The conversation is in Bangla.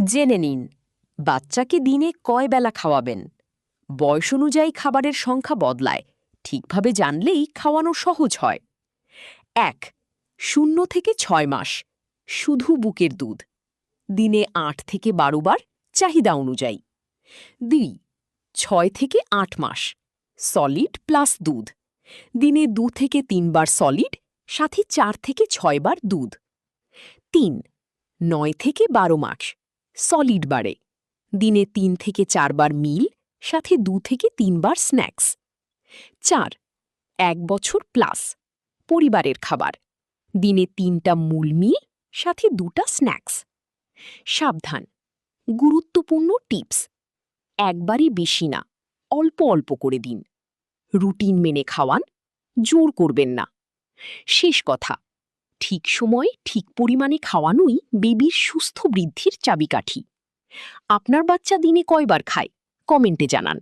জেনে নিন বাচ্চাকে দিনে কয় বেলা খাওয়াবেন। বয়স অনুযায়ী খাবারের সংখ্যা বদলায়, ঠিকভাবে জানলেই খাওয়ানো সহজ হয়। ১. ০ থেকে ৬ মাস শুধু বুকের দুধ, দিনে ৮ থেকে ১২ বার চাহিদা অনুযায়ী। ২. ৬ থেকে ৮ মাস সলিড প্লাস দুধ, দিনে ২ থেকে ৩ বার সলিড, সাথে ৪ থেকে ৬ বার দুধ। ৩. ৯ থেকে ১২ মাস সলিড বাড়ে, দিনে ৩ থেকে ৪ বার মিল, সাথে ২ থেকে ৩ বার স্ন্যাক্স। ৪. ১ বছর প্লাস পরিবারের খাবার, দিনে ৩টা মূল মিল, সাথে ২টা স্ন্যাক্স। সাবধান, গুরুত্বপূর্ণ টিপস: একবারই বেশি না, অল্প অল্প করে দিন। রুটিন মেনে খাওয়ান, জোর করবেন না। শেষ কথা, ঠিক সময়ে ঠিক পরিমাণে খাওয়ানোই বেবির সুস্থ বৃদ্ধির চাবিকাঠি। আপনার বাচ্চা দিনে কয়বার খায়? কমেন্টে জানান।